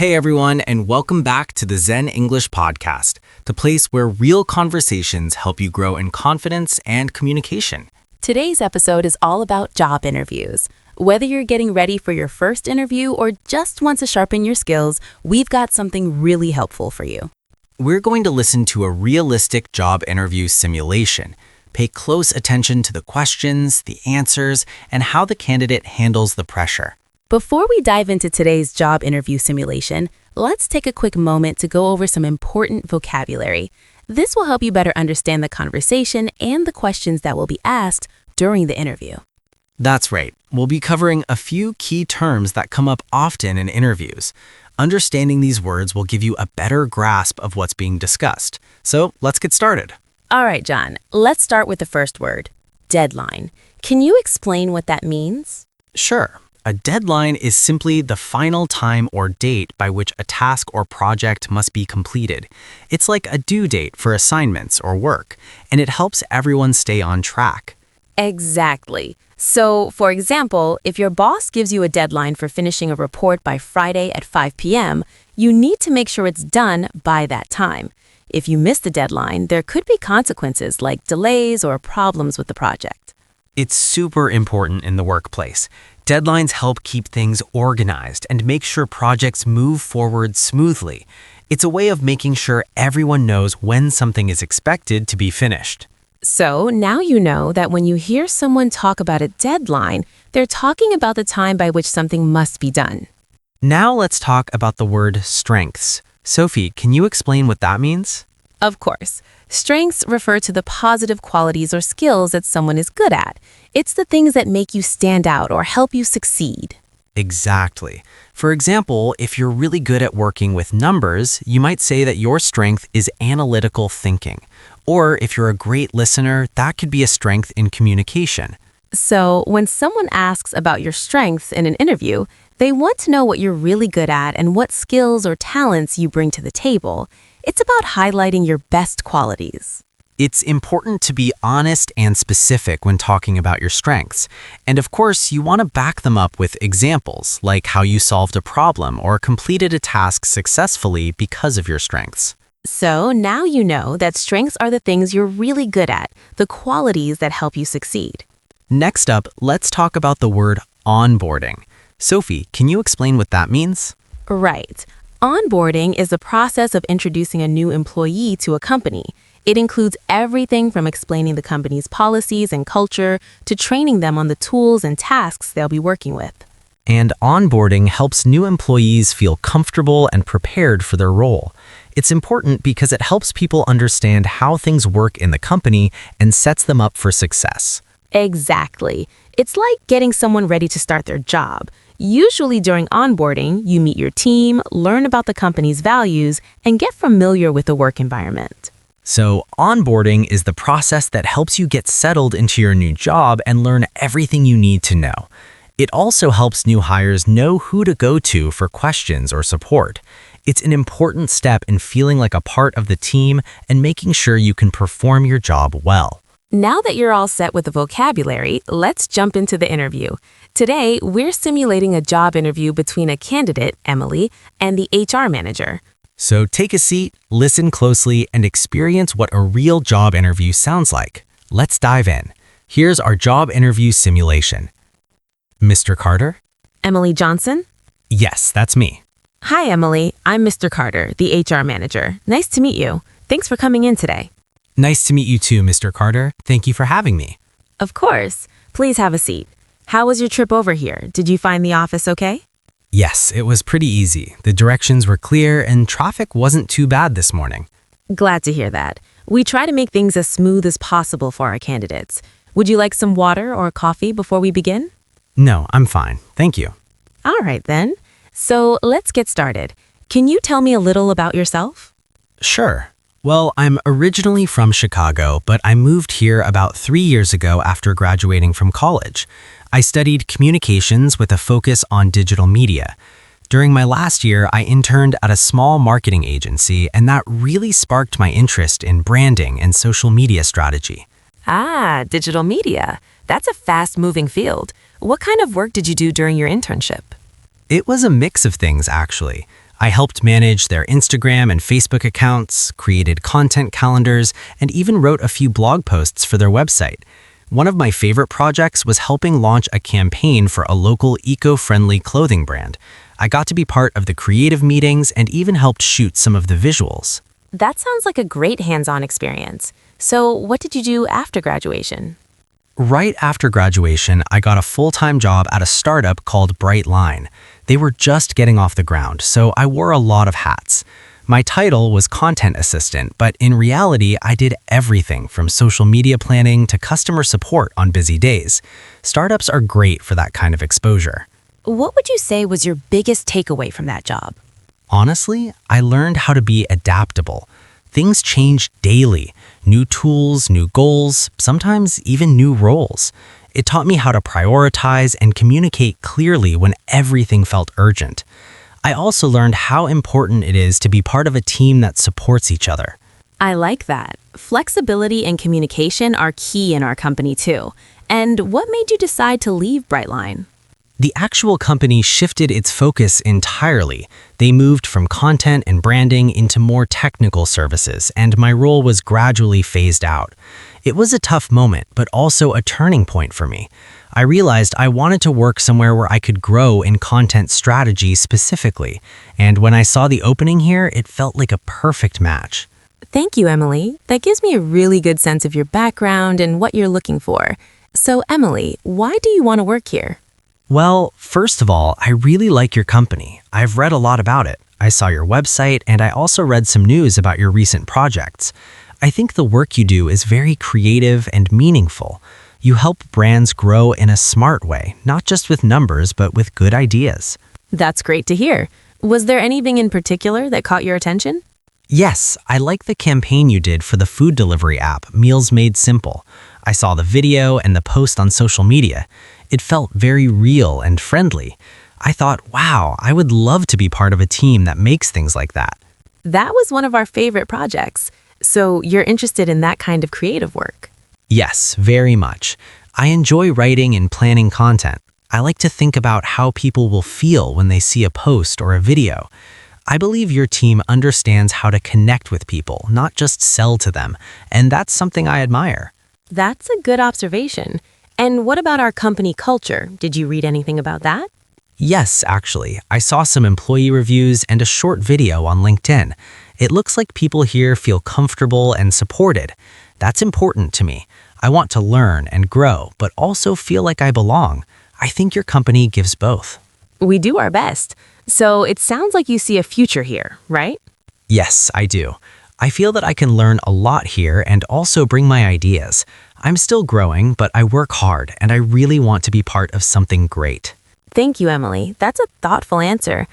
Hey everyone, and welcome back to the Zen English Podcast, the place where real conversations help you grow in confidence and communication. Today's episode is all about job interviews. Whether you're getting ready for your first interview or just want to sharpen your skills, we've got something really helpful for you. We're going to listen to a realistic job interview simulation. Pay close attention to the questions, the answers, and how the candidate handles the pressure. Before we dive into today's job interview simulation, let's take a quick moment to go over some important vocabulary. This will help you better understand the conversation and the questions that will be asked during the interview. That's right. We'll be covering a few key terms that come up often in interviews. Understanding these words will give you a better grasp of what's being discussed. So let's get started. All right, John, let's start with the first word, deadline. Can you explain what that means? Sure. A deadline is simply the final time or date by which a task or project must be completed. It's like a due date for assignments or work, and it helps everyone stay on track. Exactly. So, for example, if your boss gives you a deadline for finishing a report by Friday at 5 p.m., you need to make sure it's done by that time. If you miss the deadline, there could be consequences like delays or problems with the project. It's super important in the workplace. Deadlines help keep things organized and make sure projects move forward smoothly. It's a way of making sure everyone knows when something is expected to be finished. So now you know that when you hear someone talk about a deadline, they're talking about the time by which something must be done. Now let's talk about the word strengths. Sophie, can you explain what that means? Of course. Strengths refer to the positive qualities or skills that someone is good at. It's the things that make you stand out or help you succeed. Exactly. For example, if you're really good at working with numbers, you might say that your strength is analytical thinking. Or if you're a great listener, that could be a strength in communication. So when someone asks about your strengths in an interview, they want to know what you're really good at and what skills or talents you bring to the table. It's about highlighting your best qualities. It's important to be honest and specific when talking about your strengths. And of course, you want to back them up with examples, like how you solved a problem or completed a task successfully because of your strengths. So now you know that strengths are the things you're really good at, the qualities that help you succeed. Next up, let's talk about the word onboarding. Sophie, can you explain what that means? Right. Onboarding is the process of introducing a new employee to a company. It includes everything from explaining the company's policies and culture to training them on the tools and tasks they'll be working with. And onboarding helps new employees feel comfortable and prepared for their role. It's important because it helps people understand how things work in the company and sets them up for success. Exactly. It's like getting someone ready to start their job. Usually during onboarding, you meet your team, learn about the company's values, and get familiar with the work environment. So, onboarding is the process that helps you get settled into your new job and learn everything you need to know. It also helps new hires know who to go to for questions or support. It's an important step in feeling like a part of the team and making sure you can perform your job well. Now that you're all set with the vocabulary, let's jump into the interview. Today, we're simulating a job interview between a candidate, Emily, and the HR manager. So take a seat, listen closely, and experience what a real job interview sounds like. Let's dive in. Here's our job interview simulation. Mr. Carter? Emily Johnson? Yes, that's me. Hi, Emily. I'm Mr. Carter, the HR manager. Nice to meet you. Thanks for coming in today. Nice to meet you too, Mr. Carter. Thank you for having me. Of course. Please have a seat. How was your trip over here? Did you find the office okay? Yes, it was pretty easy. The directions were clear and traffic wasn't too bad this morning. Glad to hear that. We try to make things as smooth as possible for our candidates. Would you like some water or coffee before we begin? No, I'm fine. Thank you. All right then. So let's get started. Can you tell me a little about yourself? Sure. Well, I'm originally from Chicago, but I moved here about 3 years ago after graduating from college. I studied communications with a focus on digital media. During my last year, I interned at a small marketing agency, and that really sparked my interest in branding and social media strategy. Ah, digital media. That's a fast-moving field. What kind of work did you do during your internship? It was a mix of things, actually. I helped manage their Instagram and Facebook accounts, created content calendars, and even wrote a few blog posts for their website. One of my favorite projects was helping launch a campaign for a local eco-friendly clothing brand. I got to be part of the creative meetings and even helped shoot some of the visuals. That sounds like a great hands-on experience. So what did you do after graduation? Right after graduation, I got a full-time job at a startup called Brightline. They were just getting off the ground, so I wore a lot of hats. My title was content assistant, but in reality, I did everything from social media planning to customer support on busy days. Startups are great for that kind of exposure. What would you say was your biggest takeaway from that job? Honestly, I learned how to be adaptable. Things change daily. New tools, new goals, sometimes even new roles. It taught me how to prioritize and communicate clearly when everything felt urgent. I also learned how important it is to be part of a team that supports each other. I like that. Flexibility and communication are key in our company too. And what made you decide to leave Brightline? The actual company shifted its focus entirely. They moved from content and branding into more technical services, and my role was gradually phased out. It was a tough moment, but also a turning point for me. I realized I wanted to work somewhere where I could grow in content strategy specifically, and when I saw the opening here, it felt like a perfect match. Thank you, Emily. That gives me a really good sense of your background and what you're looking for. So, Emily, why do you want to work here? Well, first of all, I really like your company. I've read a lot about it. I saw your website, and I also read some news about your recent projects. I think the work you do is very creative and meaningful. You help brands grow in a smart way, not just with numbers, but with good ideas. That's great to hear. Was there anything in particular that caught your attention? Yes, I like the campaign you did for the food delivery app, Meals Made Simple. I saw the video and the post on social media. It felt very real and friendly. I thought, wow, I would love to be part of a team that makes things like that. That was one of our favorite projects. So you're interested in that kind of creative work? Yes, very much. I enjoy writing and planning content. I like to think about how people will feel when they see a post or a video. I believe your team understands how to connect with people, not just sell to them, and that's something I admire. That's a good observation. And what about our company culture? Did you read anything about that? Yes, actually. I saw some employee reviews and a short video on LinkedIn. It looks like people here feel comfortable and supported. That's important to me. I want to learn and grow, but also feel like I belong. I think your company gives both. We do our best. So it sounds like you see a future here, right? Yes, I do. I feel that I can learn a lot here and also bring my ideas. I'm still growing, but I work hard and I really want to be part of something great. Thank you, Emily. That's a thoughtful answer.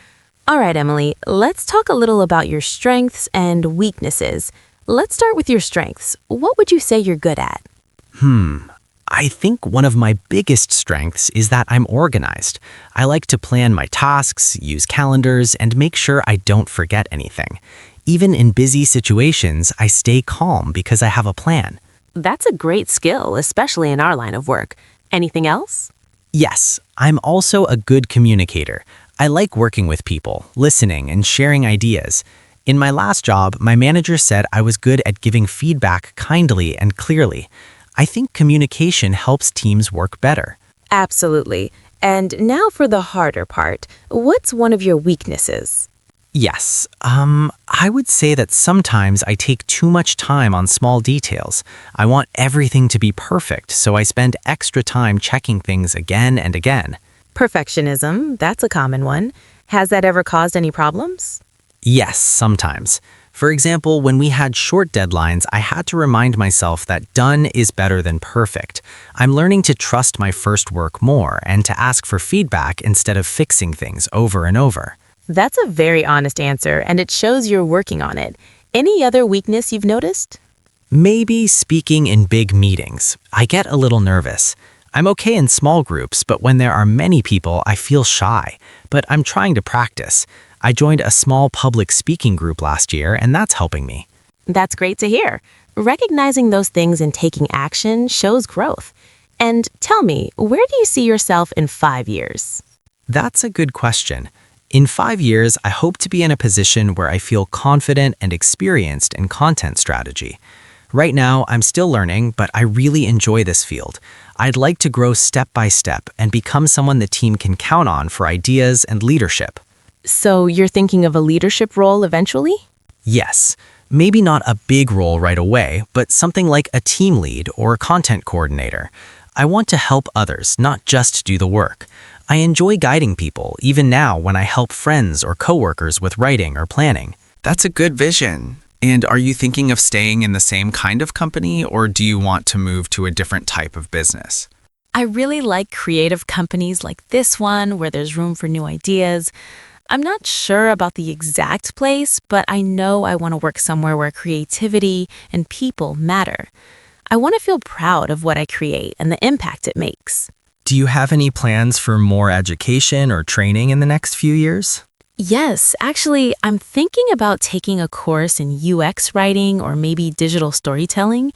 All right, Emily, let's talk a little about your strengths and weaknesses. Let's start with your strengths. What would you say you're good at? I think one of my biggest strengths is that I'm organized. I like to plan my tasks, use calendars, and make sure I don't forget anything. Even in busy situations, I stay calm because I have a plan. That's a great skill, especially in our line of work. Anything else? Yes, I'm also a good communicator. I like working with people, listening, and sharing ideas. In my last job, my manager said I was good at giving feedback kindly and clearly. I think communication helps teams work better. Absolutely. And now for the harder part. What's one of your weaknesses? Yes, I would say that sometimes I take too much time on small details. I want everything to be perfect, so I spend extra time checking things again and again. Perfectionism, that's a common one. Has that ever caused any problems? Yes, sometimes. For example, when we had short deadlines, I had to remind myself that done is better than perfect. I'm learning to trust my first work more and to ask for feedback instead of fixing things over and over. That's a very honest answer, and it shows you're working on it. Any other weakness you've noticed? Maybe speaking in big meetings. I get a little nervous. I'm okay in small groups, but when there are many people, I feel shy. But I'm trying to practice. I joined a small public speaking group last year, and that's helping me. That's great to hear. Recognizing those things and taking action shows growth. And tell me, where do you see yourself in 5 years? That's a good question. In 5 years, I hope to be in a position where I feel confident and experienced in content strategy. Right now, I'm still learning, but I really enjoy this field. I'd like to grow step by step and become someone the team can count on for ideas and leadership. So you're thinking of a leadership role eventually? Yes, maybe not a big role right away, but something like a team lead or content coordinator. I want to help others, not just do the work. I enjoy guiding people, even now when I help friends or coworkers with writing or planning. That's a good vision. And are you thinking of staying in the same kind of company, or do you want to move to a different type of business? I really like creative companies like this one where there's room for new ideas. I'm not sure about the exact place, but I know I want to work somewhere where creativity and people matter. I want to feel proud of what I create and the impact it makes. Do you have any plans for more education or training in the next few years? Yes, actually, I'm thinking about taking a course in UX writing or maybe digital storytelling.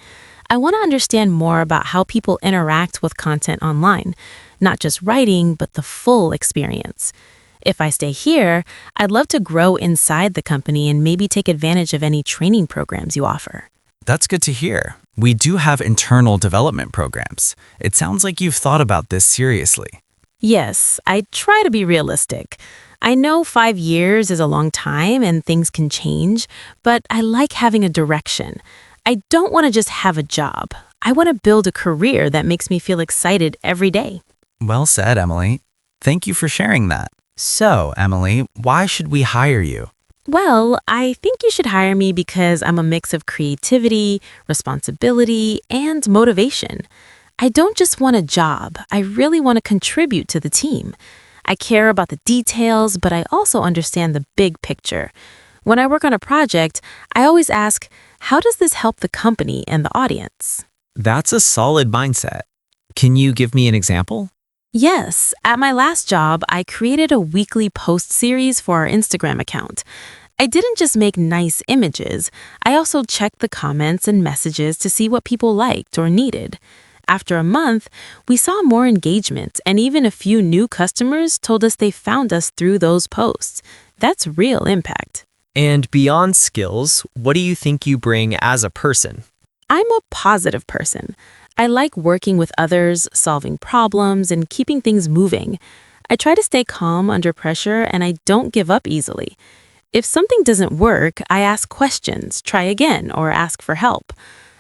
I want to understand more about how people interact with content online, not just writing, but the full experience. If I stay here, I'd love to grow inside the company and maybe take advantage of any training programs you offer. That's good to hear. We do have internal development programs. It sounds like you've thought about this seriously. Yes, I try to be realistic. I know 5 years is a long time and things can change, but I like having a direction. I don't want to just have a job. I want to build a career that makes me feel excited every day. Well said, Emily. Thank you for sharing that. So, Emily, why should we hire you? Well, I think you should hire me because I'm a mix of creativity, responsibility, and motivation. I don't just want a job. I really want to contribute to the team. I care about the details, but I also understand the big picture. When I work on a project, I always ask, how does this help the company and the audience? That's a solid mindset. Can you give me an example? Yes, at my last job, I created a weekly post series for our Instagram account. I didn't just make nice images, I also checked the comments and messages to see what people liked or needed. After a month, we saw more engagement, and even a few new customers told us they found us through those posts. That's real impact. And beyond skills, what do you think you bring as a person? I'm a positive person. I like working with others, solving problems, and keeping things moving. I try to stay calm under pressure, and I don't give up easily. If something doesn't work, I ask questions, try again, or ask for help.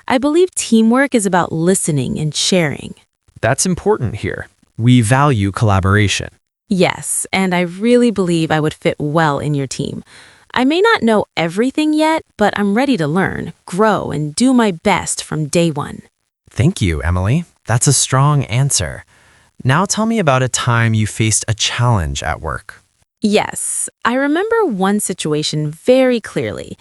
I believe teamwork is about listening and sharing. That's important here. We value collaboration. Yes, and I really believe I would fit well in your team. I may not know everything yet, but I'm ready to learn, grow, and do my best from day one. Thank you, Emily. That's a strong answer. Now tell me about a time you faced a challenge at work. Yes, I remember one situation very clearly.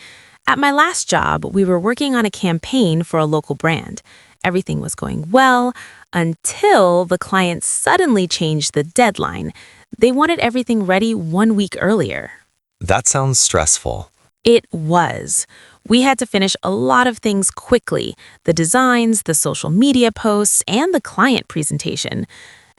At my last job, we were working on a campaign for a local brand. Everything was going well until the client suddenly changed the deadline. They wanted everything ready 1 week earlier. That sounds stressful. It was. We had to finish a lot of things quickly, the designs, the social media posts, and the client presentation.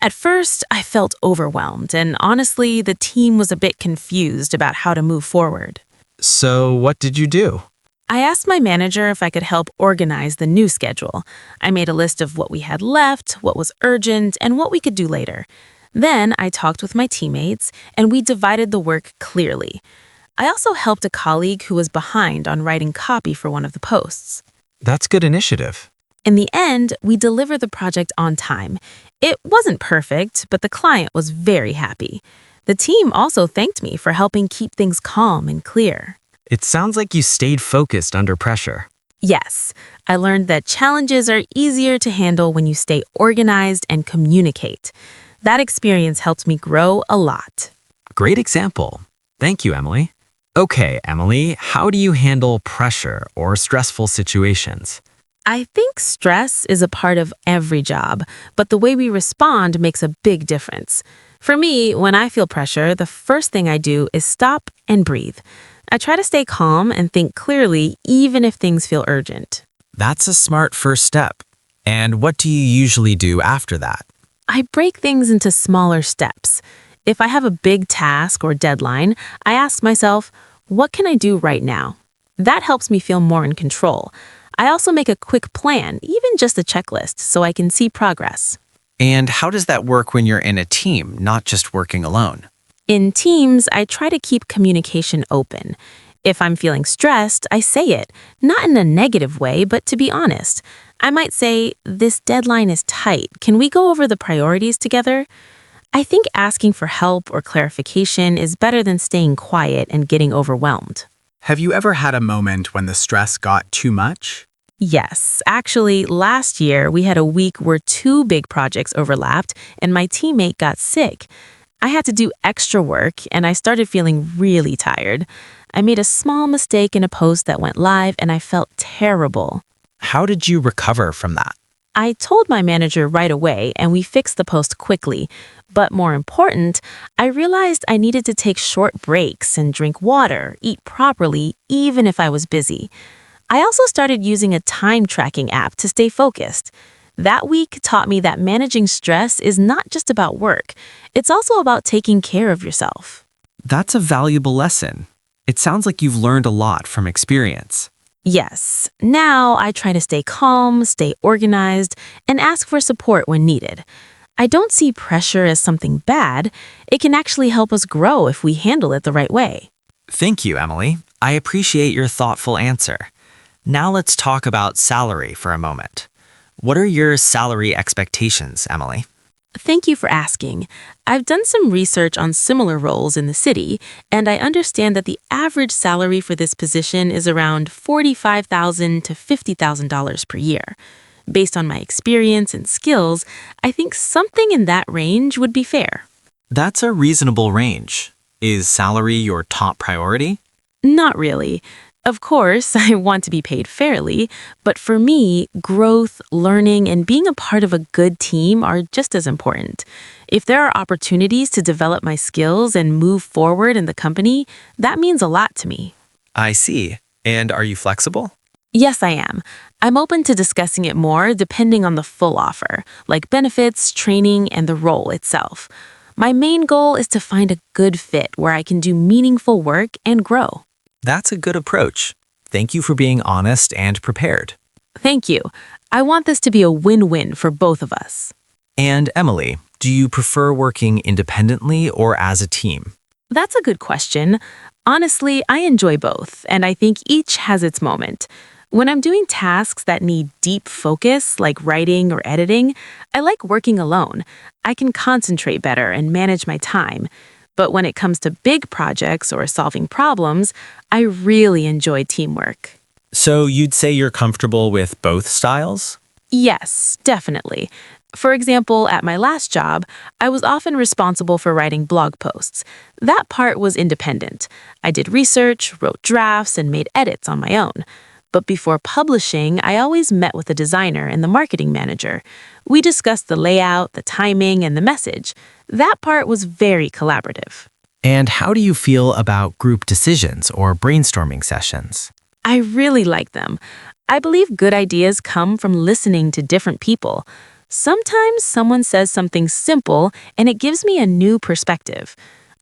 At first, I felt overwhelmed, and honestly, the team was a bit confused about how to move forward. So, what did you do? I asked my manager if I could help organize the new schedule. I made a list of what we had left, what was urgent, and what we could do later. Then I talked with my teammates, and we divided the work clearly. I also helped a colleague who was behind on writing copy for one of the posts. That's good initiative. In the end, we delivered the project on time. It wasn't perfect, but the client was very happy. The team also thanked me for helping keep things calm and clear. It sounds like you stayed focused under pressure. Yes, I learned that challenges are easier to handle when you stay organized and communicate. That experience helped me grow a lot. Great example. Thank you, Emily. Okay, Emily, how do you handle pressure or stressful situations? I think stress is a part of every job, but the way we respond makes a big difference. For me, when I feel pressure, the first thing I do is stop and breathe. I try to stay calm and think clearly, even if things feel urgent. That's a smart first step. And what do you usually do after that? I break things into smaller steps. If I have a big task or deadline, I ask myself, what can I do right now? That helps me feel more in control. I also make a quick plan, even just a checklist, so I can see progress. And how does that work when you're in a team, not just working alone? In teams, I try to keep communication open. If I'm feeling stressed, I say it, not in a negative way, but to be honest. I might say, this deadline is tight. Can we go over the priorities together? I think asking for help or clarification is better than staying quiet and getting overwhelmed. Have you ever had a moment when the stress got too much? Yes, actually, last year we had a week where two big projects overlapped and my teammate got sick. I had to do extra work and I started feeling really tired. I made a small mistake in a post that went live and I felt terrible. How did you recover from that? I told my manager right away and we fixed the post quickly. But more important, I realized I needed to take short breaks and drink water, eat properly, even if I was busy. I also started using a time tracking app to stay focused. That week taught me that managing stress is not just about work. It's also about taking care of yourself. That's a valuable lesson. It sounds like you've learned a lot from experience. Yes, now I try to stay calm, stay organized, and ask for support when needed. I don't see pressure as something bad. It can actually help us grow if we handle it the right way. Thank you, Emily. I appreciate your thoughtful answer. Now let's talk about salary for a moment. What are your salary expectations, Emily? Thank you for asking. I've done some research on similar roles in the city, and I understand that the average salary for this position is around $45,000 to $50,000 per year. Based on my experience and skills, I think something in that range would be fair. That's a reasonable range. Is salary your top priority? Not really. Of course, I want to be paid fairly, but for me, growth, learning, and being a part of a good team are just as important. If there are opportunities to develop my skills and move forward in the company, that means a lot to me. I see. And are you flexible? Yes, I am. I'm open to discussing it more depending on the full offer, like benefits, training, and the role itself. My main goal is to find a good fit where I can do meaningful work and grow. That's a good approach. Thank you for being honest and prepared. Thank you. I want this to be a win-win for both of us. And Emily, do you prefer working independently or as a team? That's a good question. Honestly, I enjoy both, and I think each has its moment. When I'm doing tasks that need deep focus, like writing or editing, I like working alone. I can concentrate better and manage my time. But when it comes to big projects or solving problems, I really enjoy teamwork. So you'd say you're comfortable with both styles? Yes, definitely. For example, at my last job, I was often responsible for writing blog posts. That part was independent. I did research, wrote drafts, and made edits on my own. But before publishing, I always met with a designer and the marketing manager. We discussed the layout, the timing, and the message. That part was very collaborative. And how do you feel about group decisions or brainstorming sessions? I really like them. I believe good ideas come from listening to different people. Sometimes someone says something simple and it gives me a new perspective.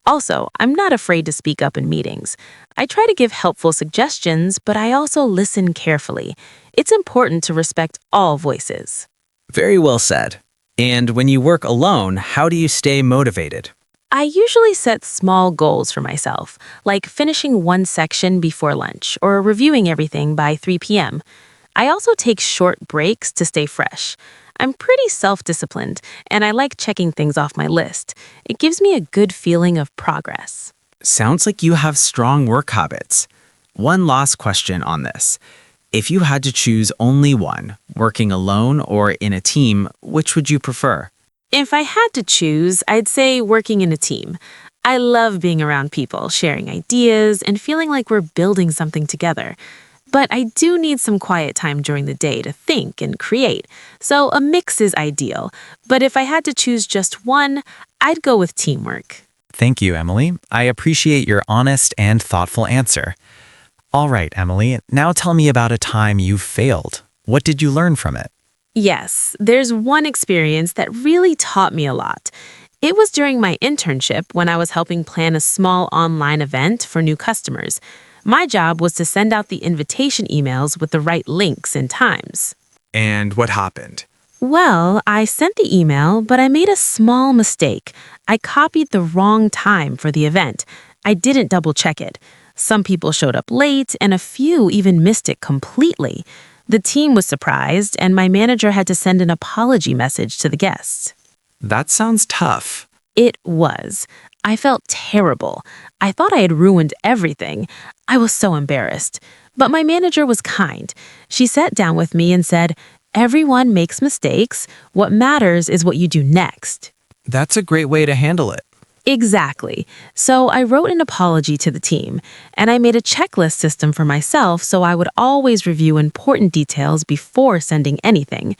Also, I'm not afraid to speak up in meetings. I try to give helpful suggestions, but I also listen carefully. It's important to respect all voices. Very well said. And when you work alone, how do you stay motivated? I usually set small goals for myself, like finishing one section before lunch or reviewing everything by 3 p.m. I also take short breaks to stay fresh. I'm pretty self-disciplined, and I like checking things off my list. It gives me a good feeling of progress. Sounds like you have strong work habits. One last question on this. If you had to choose only one, working alone or in a team, which would you prefer? If I had to choose, I'd say working in a team. I love being around people, sharing ideas, and feeling like we're building something together. But I do need some quiet time during the day to think and create, so a mix is ideal. But if I had to choose just one, I'd go with teamwork. Thank you, Emily. I appreciate your honest and thoughtful answer. All right, Emily, now tell me about a time you failed. What did you learn from it? Yes, there's one experience that really taught me a lot. It was during my internship when I was helping plan a small online event for new customers. My job was to send out the invitation emails with the right links and times. And what happened? Well, I sent the email, but I made a small mistake. I copied the wrong time for the event. I didn't double check it. Some people showed up late, and a few even missed it completely. The team was surprised, and my manager had to send an apology message to the guests. That sounds tough. It was. I felt terrible. I thought I had ruined everything. I was so embarrassed. But my manager was kind. She sat down with me and said, "Everyone makes mistakes. What matters is what you do next." That's a great way to handle it. Exactly. So I wrote an apology to the team, and I made a checklist system for myself so I would always review important details before sending anything.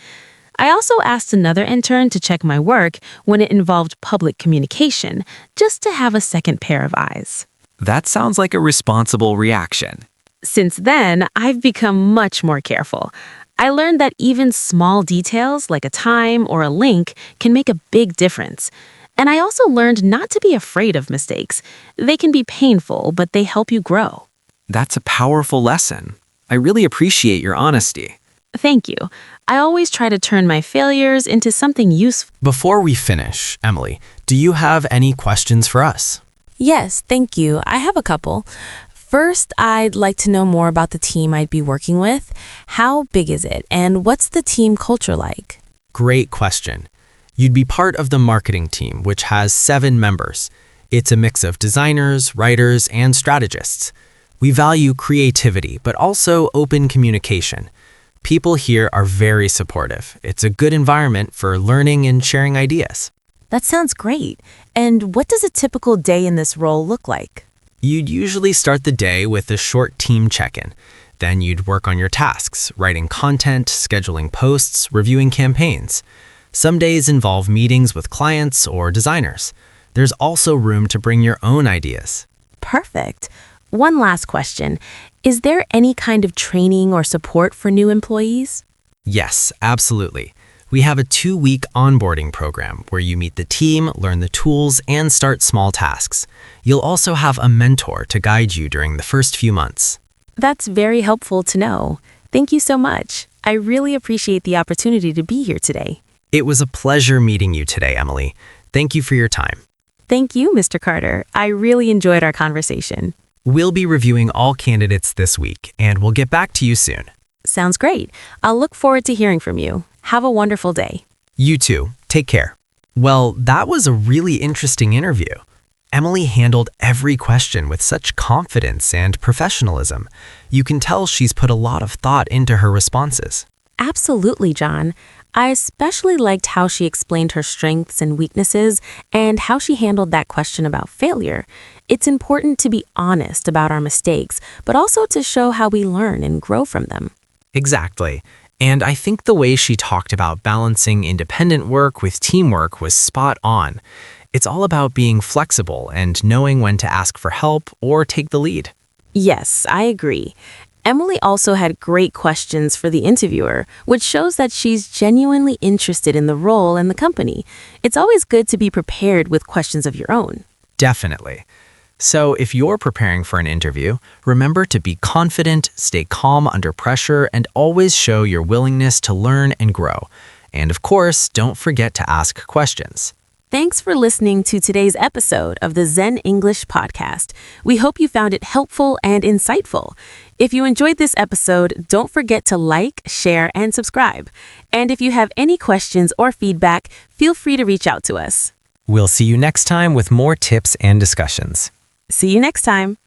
I also asked another intern to check my work when it involved public communication, just to have a second pair of eyes. That sounds like a responsible reaction. Since then, I've become much more careful. I learned that even small details like a time or a link can make a big difference. And I also learned not to be afraid of mistakes. They can be painful, but they help you grow. That's a powerful lesson. I really appreciate your honesty. Thank you. I always try to turn my failures into something useful. Before we finish, Emily, do you have any questions for us? Yes, thank you. I have a couple. First, I'd like to know more about the team I'd be working with. How big is it, and what's the team culture like? Great question. You'd be part of the marketing team, which has 7 members. It's a mix of designers, writers, and strategists. We value creativity, but also open communication. People here are very supportive. It's a good environment for learning and sharing ideas. That sounds great. And what does a typical day in this role look like? You'd usually start the day with a short team check-in. Then you'd work on your tasks, writing content, scheduling posts, reviewing campaigns. Some days involve meetings with clients or designers. There's also room to bring your own ideas. Perfect. One last question. Is there any kind of training or support for new employees? Yes, absolutely. We have a 2-week onboarding program where you meet the team, learn the tools, and start small tasks. You'll also have a mentor to guide you during the first few months. That's very helpful to know. Thank you so much. I really appreciate the opportunity to be here today. It was a pleasure meeting you today, Emily. Thank you for your time. Thank you, Mr. Carter. I really enjoyed our conversation. We'll be reviewing all candidates this week, and we'll get back to you soon. Sounds great. I'll look forward to hearing from you. Have a wonderful day. You too. Take care. Well, that was a really interesting interview. Emily handled every question with such confidence and professionalism. You can tell she's put a lot of thought into her responses. Absolutely, John. I especially liked how she explained her strengths and weaknesses and how she handled that question about failure. It's important to be honest about our mistakes, but also to show how we learn and grow from them. Exactly. And I think the way she talked about balancing independent work with teamwork was spot on. It's all about being flexible and knowing when to ask for help or take the lead. Yes, I agree. Emily also had great questions for the interviewer, which shows that she's genuinely interested in the role and the company. It's always good to be prepared with questions of your own. Definitely. So if you're preparing for an interview, remember to be confident, stay calm under pressure, and always show your willingness to learn and grow. And of course, don't forget to ask questions. Thanks for listening to today's episode of the Zen English Podcast. We hope you found it helpful and insightful. If you enjoyed this episode, don't forget to like, share, and subscribe. And if you have any questions or feedback, feel free to reach out to us. We'll see you next time with more tips and discussions. See you next time.